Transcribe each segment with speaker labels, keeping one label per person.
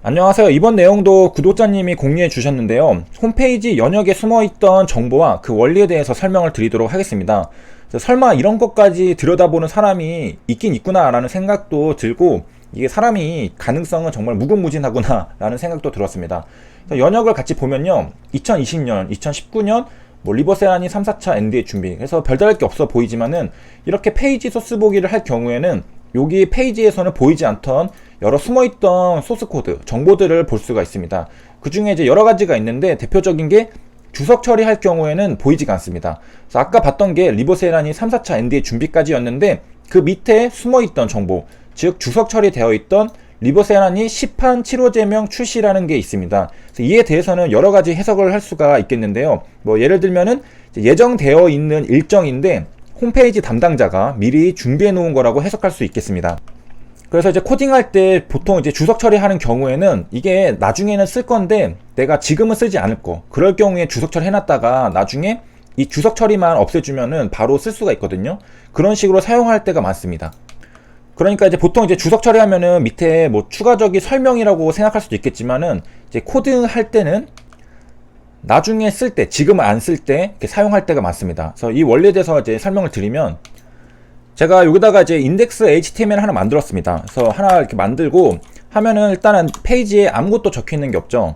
Speaker 1: 안녕하세요. 이번 내용도 구독자님이 공유해 주셨는데요. 홈페이지 연역에 숨어있던 정보와 그 원리에 대해서 설명을 드리도록 하겠습니다. 설마 이런 것까지 들여다보는 사람이 있긴 있구나 라는 생각도 들고, 이게 사람이 가능성은 정말 무궁무진하구나 라는 생각도 들었습니다. 연역을 같이 보면요, 2020년, 2019년 리버세라니 3, 4차 NDA 준비, 그래서 별다를 게 없어 보이지만은 이렇게 페이지 소스 보기를 할 경우에는 여기 페이지에서는 보이지 않던 여러 숨어있던 소스 코드, 정보들을 볼 수가 있습니다. 그 중에 이제 여러 가지가 있는데 대표적인 게 주석 처리할 경우에는 보이지가 않습니다. 그래서 아까 봤던 게 리버세라니 3, 4차 NDA 준비까지였는데 그 밑에 숨어있던 정보, 즉 주석 처리되어 있던 리버세라니 시판 치료제명 출시라는 게 있습니다. 그래서 이에 대해서는 여러 가지 해석을 할 수가 있겠는데요. 예를 들면은 예정되어 있는 일정인데 홈페이지 담당자가 미리 준비해 놓은 거라고 해석할 수 있겠습니다. 그래서 이제 코딩할 때 보통 이제 주석 처리하는 경우에는 이게 나중에는 쓸 건데 내가 지금은 쓰지 않을 거, 그럴 경우에 주석 처리 해놨다가 나중에 이 주석 처리만 없애주면은 바로 쓸 수가 있거든요. 그런 식으로 사용할 때가 많습니다. 그러니까 이제 보통 이제 주석 처리하면은 밑에 추가적인 설명이라고 생각할 수도 있겠지만은 이제 코딩할 때는 나중에 쓸 때, 지금은 안 쓸 때 사용할 때가 많습니다. 그래서 이 원리에 대해서 이제 설명을 드리면, 제가 여기다가 이제 인덱스 HTML 하나 만들었습니다. 그래서 하나 이렇게 만들고 하면은 일단은 페이지에 아무것도 적혀 있는 게 없죠.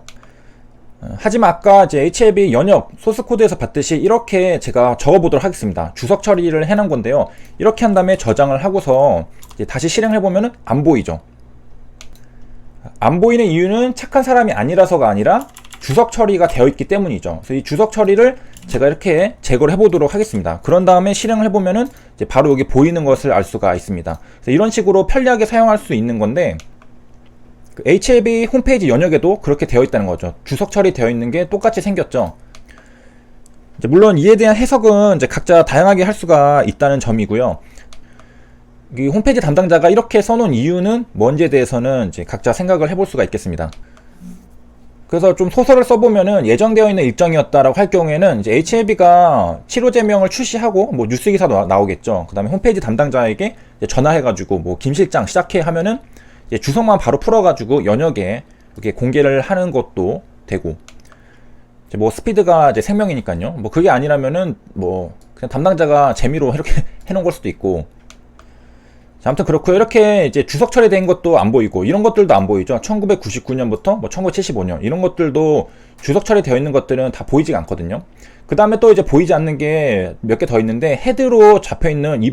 Speaker 1: 하지만 아까 이제 HAB 연역 소스 코드에서 봤듯이 이렇게 제가 적어 보도록 하겠습니다. 주석 처리를 해놓은 건데요. 이렇게 한 다음에 저장을 하고서 이제 다시 실행해 보면은 안 보이죠. 안 보이는 이유는 착한 사람이 아니라서가 아니라 주석 처리가 되어 있기 때문이죠. 그래서 이 주석 처리를 제가 이렇게 제거를 해보도록 하겠습니다. 그런 다음에 실행을 해보면은 이제 바로 여기 보이는 것을 알 수가 있습니다. 그래서 이런 식으로 편리하게 사용할 수 있는 건데, 그 HAB 홈페이지 연역에도 그렇게 되어 있다는 거죠. 주석 처리 되어 있는 게 똑같이 생겼죠. 이제 물론 이에 대한 해석은 이제 각자 다양하게 할 수가 있다는 점이고요. 이 홈페이지 담당자가 이렇게 써놓은 이유는 뭔지에 대해서는 이제 각자 생각을 해볼 수가 있겠습니다. 그래서 좀 소설을 써보면은 예정되어 있는 일정이었다라고 할 경우에는 이제 HAB가 치료제명을 출시하고 뉴스 기사도 나오겠죠. 그 다음에 홈페이지 담당자에게 전화해가지고 김 실장 시작해 하면은 이제 주석만 바로 풀어가지고 연역에 이렇게 공개를 하는 것도 되고, 이제 스피드가 이제 생명이니까요. 그게 아니라면은 그냥 담당자가 재미로 이렇게 해놓은 걸 수도 있고. 자, 아무튼 그렇고요. 이렇게 이제 주석 처리된 것도 안 보이고 이런 것들도 안 보이죠. 1999년부터 1975년 이런 것들도 주석 처리되어 있는 것들은 다 보이지가 않거든요. 그 다음에 또 이제 보이지 않는 게 몇 개 더 있는데, 헤드로 잡혀 있는 이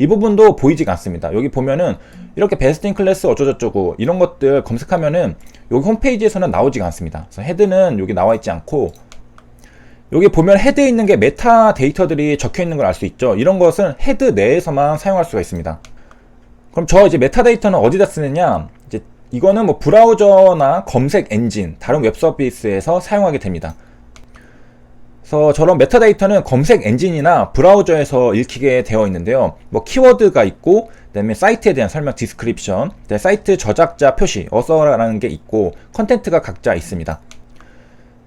Speaker 1: 부분도 보이지가 않습니다. 여기 보면은 이렇게 베스트 인 클래스 어쩌저쩌고 이런 것들 검색하면은 여기 홈페이지에서는 나오지가 않습니다. 그래서 헤드는 여기 나와 있지 않고, 여기 보면 헤드에 있는 게 메타 데이터들이 적혀 있는 걸 알 수 있죠. 이런 것은 헤드 내에서만 사용할 수가 있습니다. 그럼 저 이제 메타데이터는 어디다 쓰느냐? 이제 이거는 브라우저나 검색 엔진, 다른 웹 서비스에서 사용하게 됩니다. 그래서 저런 메타데이터는 검색 엔진이나 브라우저에서 읽히게 되어 있는데요. 키워드가 있고, 그다음에 사이트에 대한 설명, 디스크립션, 사이트 저작자 표시, 어서라는 게 있고, 컨텐트가 각자 있습니다.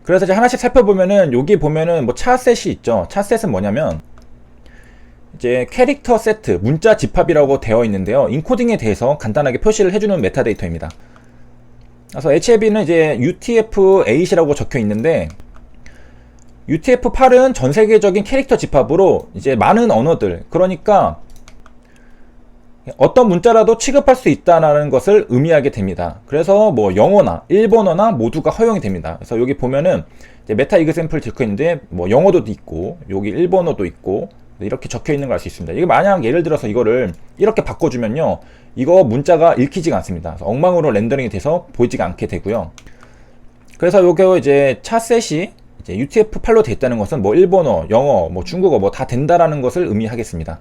Speaker 1: 그래서 이제 하나씩 살펴보면은 여기 보면은 차셋이 있죠. 차셋은 뭐냐면 이제 캐릭터 세트, 문자 집합이라고 되어 있는데요. 인코딩에 대해서 간단하게 표시를 해주는 메타데이터입니다. 그래서 HAB는 이제 UTF-8이라고 적혀 있는데, UTF-8은 전 세계적인 캐릭터 집합으로 이제 많은 언어들, 그러니까 어떤 문자라도 취급할 수 있다는 것을 의미하게 됩니다. 그래서 영어나 일본어나 모두가 허용이 됩니다. 그래서 여기 보면은 이제 메타 이그샘플 적혀 있는데 영어도 있고 여기 일본어도 있고 이렇게 적혀 있는 걸 알 수 있습니다. 이게 만약 예를 들어서 이거를 이렇게 바꿔주면요, 이거 문자가 읽히지가 않습니다. 엉망으로 렌더링이 돼서 보이지가 않게 되고요. 그래서 요게 이제 차셋이 이제 UTF-8로 되어 있다는 것은 일본어, 영어, 중국어 다 된다라는 것을 의미하겠습니다.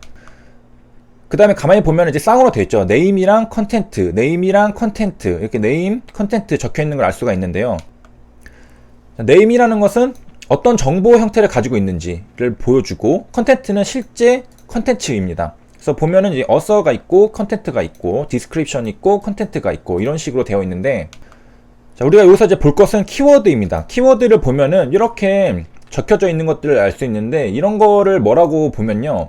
Speaker 1: 그 다음에 가만히 보면 이제 쌍으로 되어 있죠. 네임이랑 컨텐트, 네임이랑 컨텐트, 이렇게 네임, 컨텐트 적혀 있는 걸 알 수가 있는데요. 네임이라는 것은 어떤 정보 형태를 가지고 있는지를 보여주고, 컨텐트는 실제 컨텐츠입니다. 그래서 보면은 이제 어서가 있고, 컨텐트가 있고, 디스크립션 있고, 컨텐트가 있고, 이런 식으로 되어 있는데, 자, 우리가 여기서 이제 볼 것은 키워드입니다. 키워드를 보면은 이렇게 적혀져 있는 것들을 알 수 있는데, 이런 거를 뭐라고 보면요,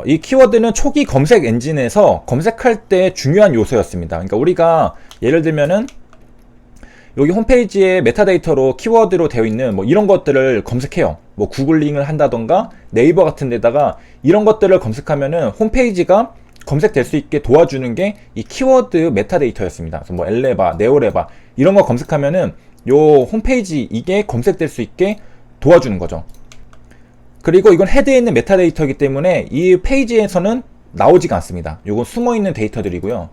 Speaker 1: 이 키워드는 초기 검색 엔진에서 검색할 때 중요한 요소였습니다. 그러니까 우리가 예를 들면은 여기 홈페이지에 메타데이터로 키워드로 되어 있는 뭐 이런 것들을 검색해요. 뭐 구글링을 한다던가 네이버 같은 데다가 이런 것들을 검색하면은 홈페이지가 검색될 수 있게 도와주는 게 이 키워드 메타데이터였습니다. 그래서 뭐 엘레바, 네오레바 이런 거 검색하면은 요 홈페이지 이게 검색될 수 있게 도와주는 거죠. 그리고 이건 헤드에 있는 메타데이터이기 때문에 이 페이지에서는 나오지가 않습니다. 요건 숨어있는 데이터들이고요.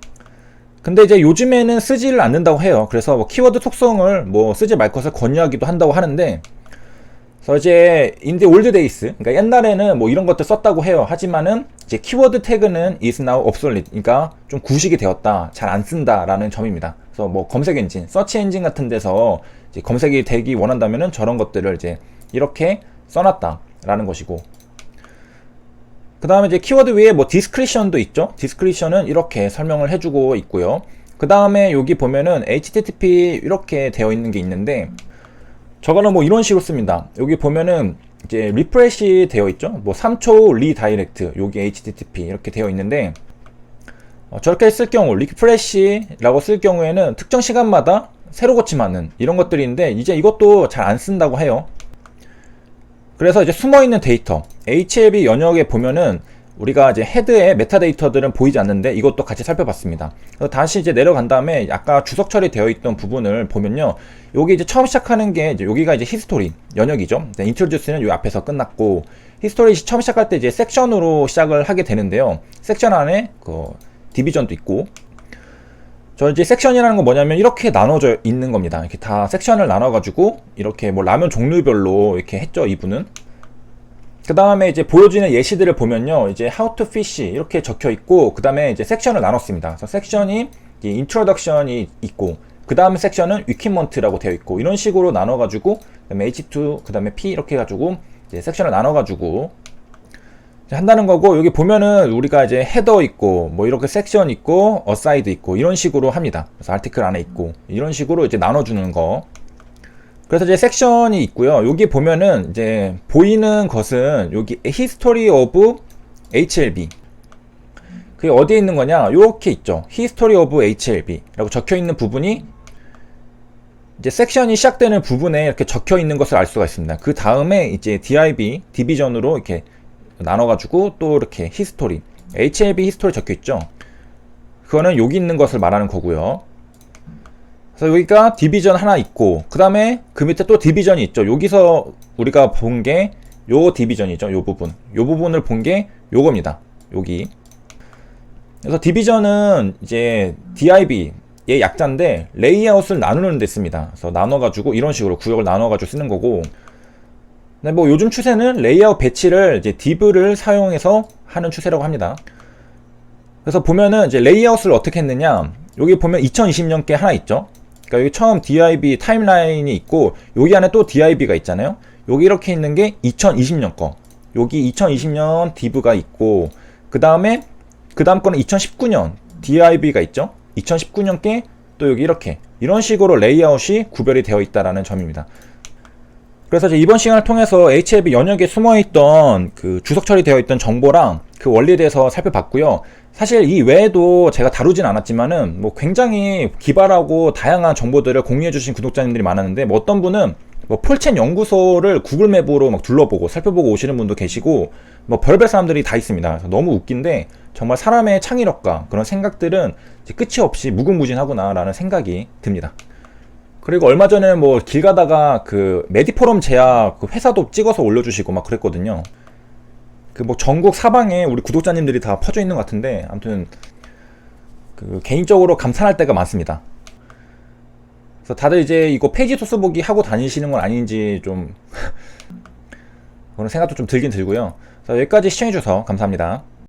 Speaker 1: 근데 이제 요즘에는 쓰지를 않는다고 해요. 그래서 뭐 키워드 속성을 뭐 쓰지 말 것을 권유하기도 한다고 하는데, 그래서 이제 in the old days, 그러니까 옛날에는 뭐 이런 것들 썼다고 해요. 하지만은 이제 키워드 태그는 is now obsolete, 그러니까 좀 구식이 되었다, 잘 안 쓴다라는 점입니다. 그래서 뭐 검색 엔진, 서치 엔진 같은 데서 이제 검색이 되기 원한다면은 저런 것들을 이제 이렇게 써놨다라는 것이고, 그 다음에 이제 키워드 위에 뭐 디스크리션도 있죠. 디스크리션은 이렇게 설명을 해주고 있고요. 그 다음에 여기 보면은 HTTP 이렇게 되어 있는 게 있는데, 저거는 뭐 이런 식으로 씁니다. 여기 보면은 이제 리프레시 되어 있죠. 뭐 3초 리다이렉트, 여기 HTTP 이렇게 되어 있는데, 저렇게 쓸 경우, 리프레시라고 쓸 경우에는 특정 시간마다 새로 고침하는 이런 것들인데, 이제 이것도 잘 안 쓴다고 해요. 그래서 이제 숨어있는 데이터, HLB 영역에 보면은 우리가 이제 헤드의 메타데이터들은 보이지 않는데 이것도 같이 살펴봤습니다. 그래서 다시 이제 내려간 다음에 아까 주석 처리되어 있던 부분을 보면요. 여기 이제 처음 시작하는 게 이제 여기가 이제 히스토리 영역이죠. 인트로듀스는 요 앞에서 끝났고, 히스토리 처음 시작할 때 이제 섹션으로 시작을 하게 되는데요. 섹션 안에 그 디비전도 있고, 저 이제 섹션이라는 건 뭐냐면 이렇게 나눠져 있는 겁니다. 이렇게 다 섹션을 나눠가지고 이렇게 뭐 라면 종류별로 이렇게 했죠, 이분은. 그 다음에 이제 보여주는 예시들을 보면요, 이제 how to fish 이렇게 적혀 있고, 그 다음에 이제 섹션을 나눴습니다. 그래서 섹션이 이제 introduction이 있고, 그 다음 섹션은 equipment라고 되어 있고, 이런 식으로 나눠가지고, 그 다음에 H2, 그 다음에 P 이렇게 해가지고 이제 섹션을 나눠가지고 한다는 거고, 여기 보면은 우리가 이제 헤더 있고 뭐 이렇게 섹션 있고 어사이드 있고 이런 식으로 합니다. 그래서 아티클 안에 있고 이런 식으로 이제 나눠주는 거. 그래서 이제 섹션이 있고요. 여기 보면은 이제 보이는 것은 여기 History of HLB, 그게 어디에 있는 거냐, 요렇게 있죠. History of HLB 라고 적혀 있는 부분이 이제 섹션이 시작되는 부분에 이렇게 적혀 있는 것을 알 수가 있습니다. 그 다음에 이제 DIB, 디비전으로 이렇게 나눠가지고 또 이렇게 히스토리, HLB 히스토리 적혀있죠. 그거는 여기 있는 것을 말하는 거고요. 그래서 여기가 디비전 하나 있고, 그 다음에 그 밑에 또 디비전이 있죠. 여기서 우리가 본 게 요 디비전이죠. 요 부분을 본 게 요겁니다. 여기. 그래서 디비전은 이제 DIB의 약자인데 레이아웃을 나누는 데 씁니다. 그래서 나눠가지고 이런 식으로 구역을 나눠가지고 쓰는 거고, 네, 뭐 요즘 추세는 레이아웃 배치를 이제 div를 사용해서 하는 추세라고 합니다. 그래서 보면은 이제 레이아웃을 어떻게 했느냐, 여기 보면 2020년께 하나 있죠. 그러니까 여기 처음 DIB 타임라인이 있고, 여기 안에 또 DIB가 있잖아요. 여기 이렇게 있는 게 2020년 거, 여기 2020년 div가 있고, 그 다음에 그 다음 거는 2019년 DIB가 있죠. 2019년께 또 여기 이렇게 이런 식으로 레이아웃이 구별이 되어 있다라는 점입니다. 그래서 이제 이번 시간을 통해서 HLB 영역에 숨어있던 그 주석 처리되어 있던 정보랑 그 원리에 대해서 살펴봤고요. 사실 이 외에도 제가 다루진 않았지만은 뭐 굉장히 기발하고 다양한 정보들을 공유해주신 구독자님들이 많았는데, 뭐 어떤 분은 뭐 폴첸 연구소를 구글맵으로 막 둘러보고 살펴보고 오시는 분도 계시고, 뭐 별별 사람들이 다 있습니다. 그래서 너무 웃긴데, 정말 사람의 창의력과 그런 생각들은 이제 끝이 없이 무궁무진하구나라는 생각이 듭니다. 그리고 얼마 전에는 뭐 길 가다가 그 메디포럼 제약 그 회사도 찍어서 올려주시고 막 그랬거든요. 그 뭐 전국 사방에 우리 구독자님들이 다 퍼져 있는 것 같은데, 아무튼 그 개인적으로 감탄할 때가 많습니다. 그래서 다들 이제 이거 페이지 소스 보기 하고 다니시는 건 아닌지 좀 그런 생각도 좀 들긴 들고요. 그래서 여기까지 시청해주셔서 감사합니다.